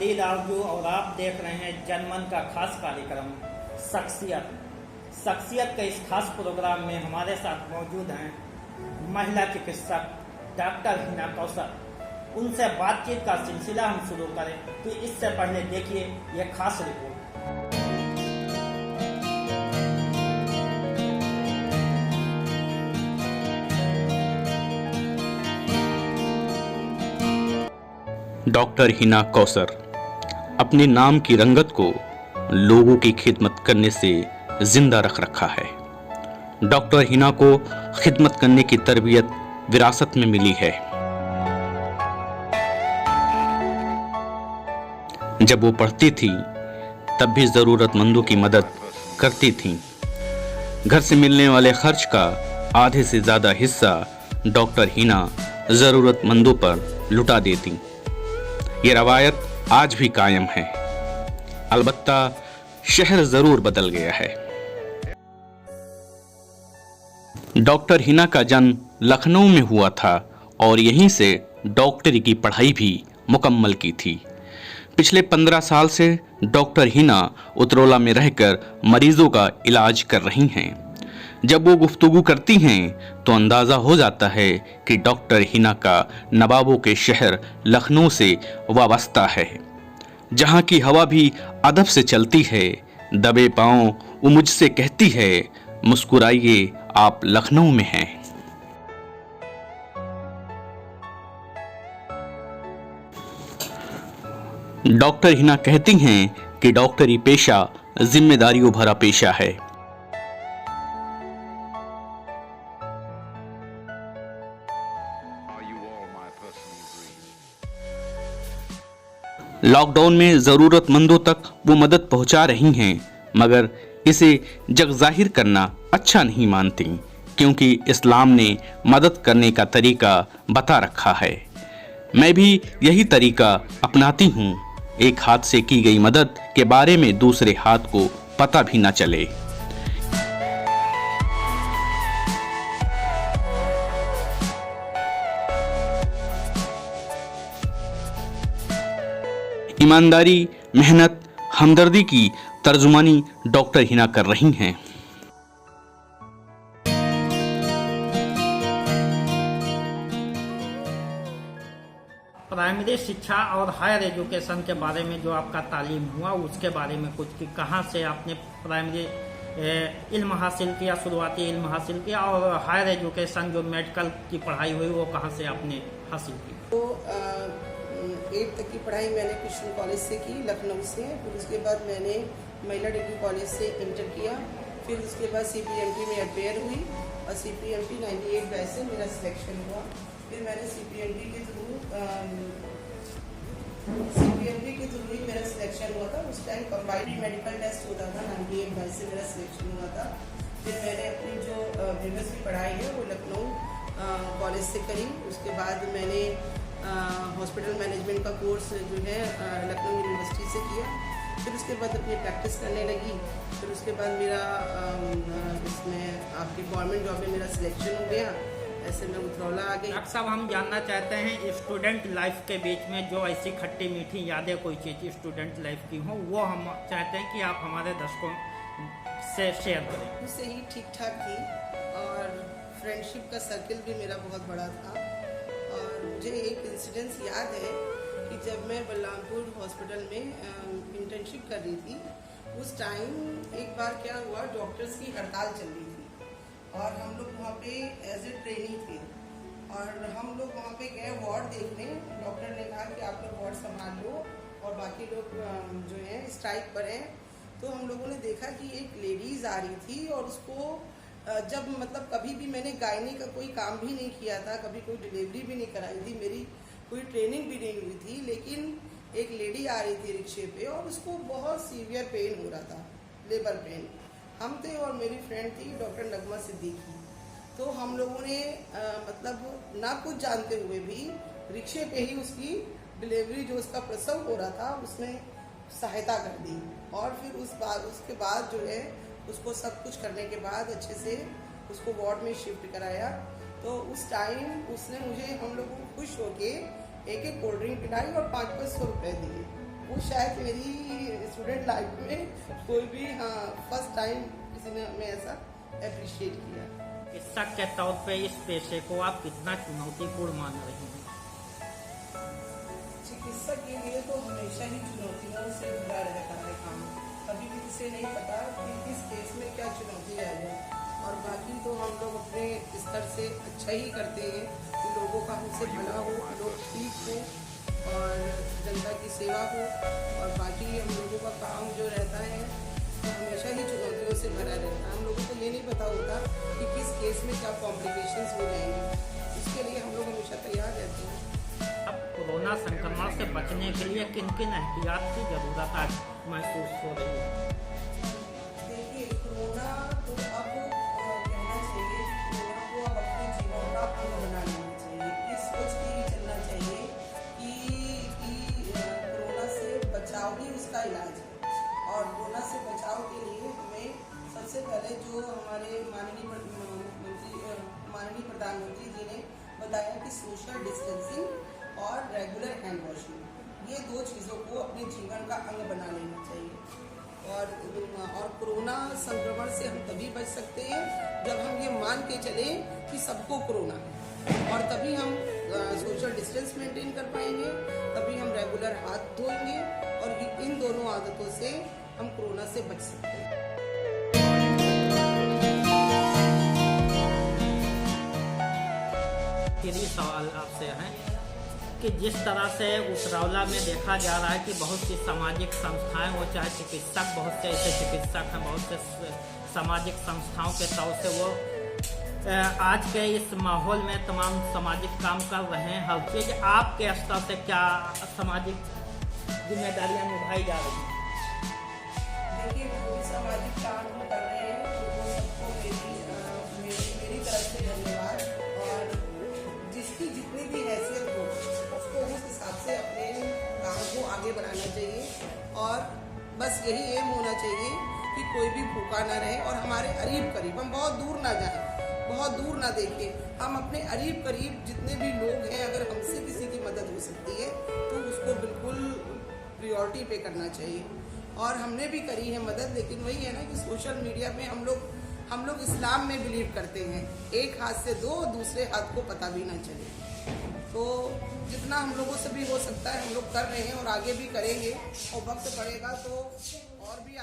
खलील आरजू और आप देख रहे हैं जनमन का खास कार्यक्रम शख्सियत के इस खास प्रोग्राम में हमारे साथ मौजूद हैं महिला चिकित्सक डॉक्टर हिना कौसर। उनसे बातचीत का सिलसिला हम शुरू करें तो इससे पहले देखिए यह खास रिपोर्ट। डॉक्टर हिना कौसर अपने नाम की रंगत को लोगों की खिदमत करने से जिंदा रख रखा है। डॉक्टर हिना को खिदमत करने की तरबियत विरासत में मिली है। जब वो पढ़ती थी तब भी जरूरतमंदों की मदद करती थीं। घर से मिलने वाले खर्च का आधे से ज्यादा हिस्सा डॉक्टर हिना जरूरतमंदों पर लुटा देती। ये रवायत आज भी कायम है, अलबत्ता शहर जरूर बदल गया है। डॉक्टर हिना का जन्म लखनऊ में हुआ था और यहीं से डॉक्टरी की पढ़ाई भी मुकम्मल की थी। पिछले 15 साल से डॉक्टर हिना उतरौला में रहकर मरीजों का इलाज कर रही हैं। जब वो गुफ्तगू करती हैं तो अंदाज़ा हो जाता है कि डॉक्टर हिना का नवाबों के शहर लखनऊ से वाबस्ता है, जहाँ की हवा भी अदब से चलती है। दबे पांव वो मुझसे कहती है, मुस्कुराइए आप लखनऊ में हैं। डॉक्टर हिना कहती हैं कि डॉक्टरी पेशा जिम्मेदारियों भरा पेशा है। लॉकडाउन में ज़रूरतमंदों तक वो मदद पहुंचा रही हैं, मगर इसे जग जाहिर करना अच्छा नहीं मानती, क्योंकि इस्लाम ने मदद करने का तरीका बता रखा है। मैं भी यही तरीका अपनाती हूँ। एक हाथ से की गई मदद के बारे में दूसरे हाथ को पता भी न चले। ईमानदारी, मेहनत, हमदर्दी की तर्जुमानी डॉक्टर हिना कर रही हैं। प्राइमरी शिक्षा और हायर एजुकेशन के बारे में जो आपका तालीम हुआ उसके बारे में कुछ कि कहाँ से आपने प्राइमरी इल्म हासिल किया, शुरुआती इल्म हासिल किया, और हायर एजुकेशन जो मेडिकल की पढ़ाई हुई वो कहाँ से आपने हासिल की? तो 8 तक की पढ़ाई मैंने क्रिश्चियन कॉलेज से की लखनऊ से। फिर उसके बाद मैंने महिला डिग्री कॉलेज से इंटर किया। फिर उसके बाद CPMT में अपेयर हुई और CPMT 98 बैच से मेरा सिलेक्शन हुआ। फिर मैंने CPMT के थ्रू ही मेरा सिलेक्शन हुआ था। उस टाइम कंबाइंड मेडिकल टेस्ट होता था, 98 बैच से मेरा सिलेक्शन हुआ था। फिर मैंने अपनी जो प्रीवियस की पढ़ाई है वो लखनऊ कॉलेज से करी। उसके बाद मैंने हॉस्पिटल मैनेजमेंट का कोर्स जो है लखनऊ यूनिवर्सिटी से किया। फिर उसके बाद अपनी प्रैक्टिस करने लगी। फिर उसके बाद मेरा इसमें आपकी गवर्नमेंट जॉब में मेरा सिलेक्शन हो गया। ऐसे मैं उतरौला आ गई। डॉक्टर साहब, हम जानना चाहते हैं स्टूडेंट लाइफ के बीच में जो ऐसी खट्टी मीठी यादें कोई चीज़ स्टूडेंट लाइफ की हो, वो हम चाहते हैं कि आप हमारे दर्शकों से शेयर करें। उससे ही ठीक ठाक थी और फ्रेंडशिप का सर्किल भी मेरा बहुत बड़ा था। और मुझे एक इंसिडेंस याद है कि जब मैं बलरामपुर हॉस्पिटल में इंटर्नशिप कर रही थी, उस टाइम एक बार क्या हुआ, डॉक्टर्स की हड़ताल चल रही थी और हम लोग वहाँ पे एज ए ट्रेनी थे। और हम लोग वहाँ पे गए वार्ड देखने। डॉक्टर ने कहा कि आप लोग वार्ड संभाल लो और बाकी लोग जो है स्ट्राइक पर हैं। तो हम लोगों ने देखा कि एक लेडीज़ आ रही थी और उसको जब मतलब कभी भी मैंने गायनी का कोई काम भी नहीं किया था, कभी कोई डिलीवरी भी नहीं कराई थी, मेरी कोई ट्रेनिंग भी नहीं हुई थी, लेकिन एक लेडी आ रही थी रिक्शे पे और उसको बहुत सीवियर पेन हो रहा था, लेबर पेन। हम थे और मेरी फ्रेंड थी डॉक्टर नगमा सिद्दीकी। तो हम लोगों ने मतलब ना कुछ जानते हुए भी रिक्शे पे ही उसकी डिलीवरी, जो उसका प्रसव हो रहा था, उसमें सहायता कर दी। और फिर उसके बाद जो है उसको सब कुछ करने के बाद अच्छे से उसको वार्ड में शिफ्ट कराया। तो उस टाइम उसने मुझे, हम लोगों को खुश होके एक कोल्ड ड्रिंक पिलाई और 500-500 रुपये दिए। वो शायद मेरी स्टूडेंट लाइफ में कोई भी फर्स्ट टाइम किसी ने हमें ऐसा अप्रिशिएट किया। चिकित्सक के तौर पे इस पेशे को आप कितना चुनौतीपूर्ण मान रही हैं? चिकित्सक के लिए तो हमेशा ही चुनौतियों से भरा रहता है काम। कभी भी किसे नहीं पता कि किस केस में क्या चुनौती आ जाए। और बाकी तो हम लोग अपने स्तर से अच्छा ही करते हैं कि लोगों का हमसे भला हो, लोग ठीक हो और जनता की सेवा हो। और बाकी हम लोगों का काम जो रहता है तो हमेशा ही चुनौतियों से भरा रहता है। हम लोगों को ये नहीं पता होता कि किस केस में क्या कॉम्प्लिकेशंस हो जाएंगे। इसके लिए हम लोग हमेशा तैयार रहते हैं। अब कोरोना संक्रमण से बचने के लिए किन किन एहतियात की जरूरत आज महसूस हो रही है? देखिए, कोरोना तो अब कहना चाहिए, कोरोना को अब अपने जीवन का अंग बना लेना चाहिए। इस सोच के ही चलना चाहिए कि कोरोना से बचाव ही उसका इलाज है। और कोरोना से बचाव के लिए हमें सबसे पहले जो हमारे माननीय प्रधानमंत्री जी ने बताया कि सोशल डिस्टेंसिंग और रेगुलर हैंड वॉशिंग, ये दो चीज़ों को अपने जीवन का अंग बना लेना चाहिए। और कोरोना संक्रमण से हम तभी बच सकते हैं जब हम ये मान के चलें कि सबको कोरोना है, और तभी हम सोशल डिस्टेंस मेंटेन कर पाएंगे, तभी हम रेगुलर हाथ धोएंगे और इन दोनों आदतों से हम कोरोना से बच सकते हैं। आखिरी सवाल आपसे है कि जिस तरह से उतरौला में देखा जा रहा है कि बहुत सी सामाजिक संस्थाएं, वो चाहे चिकित्सक, बहुत से ऐसे चिकित्सक हैं, बहुत से सामाजिक संस्थाओं के तौर से वो आज के इस माहौल में तमाम सामाजिक काम कर रहे हैं। हर चीज़ आपके स्तर से क्या सामाजिक जिम्मेदारियां निभाई जा रही हैं? देखिए, जो भी सामाजिक काम हम कर रहे हैं तो वो सबको मेरी तरफ से धन्यवाद। और जिसकी जितनी भी हैसियत हो उसको उस हिसाब से अपने काम को आगे बढ़ाना चाहिए। और बस यही एम होना चाहिए कि कोई भी भूखा ना रहे और हमारे करीब करीब, हम बहुत दूर ना जाएं, बहुत दूर ना देखें, हम अपने करीब करीब जितने भी लोग हैं, अगर हमसे किसी की मदद हो सकती है तो उसको बिल्कुल प्रायोरिटी पे करना चाहिए। और हमने भी करी है मदद, लेकिन वही है ना कि सोशल मीडिया में हम लोग इस्लाम में बिलीव करते हैं, एक हाथ से दो, दूसरे हाथ को पता भी ना चले। तो जितना हम लोगों से भी हो सकता है हम लोग कर रहे हैं और आगे भी करेंगे, और वक्त पड़ेगा तो और भी